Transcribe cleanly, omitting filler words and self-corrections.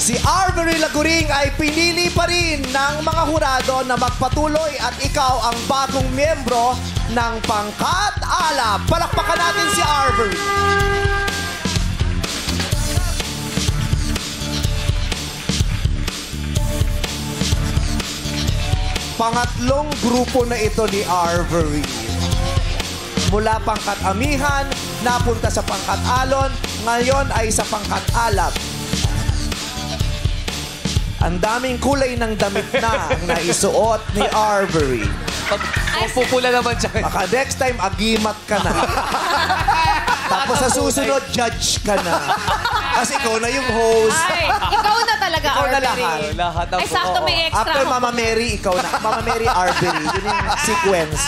Si Arbery Laguring ay pinili pa rin ng mga hurado na magpatuloy at ikaw ang bagong miyembro ng Pangkat Alab. Palakpakan natin si Arbery. Pangatlong grupo na ito ni Arbery. Mula Pangkat Amihan, napunta sa Pangkat Alon, ngayon ay sa Pangkat Alab. Ang daming kulay ng damit na ang naisuot ni Arbery. Pupula naman siya. Baka next time, agimat ka na. Tapos sa susunod, judge ka na. Kasi ikaw na yung host. Ay, ikaw na talaga, Ikaw na Arbery. lahat. Lahat Ay, sakto may extra. After Mama Mary, ikaw na. Mama Mary, Arbery. Yun yung sequence.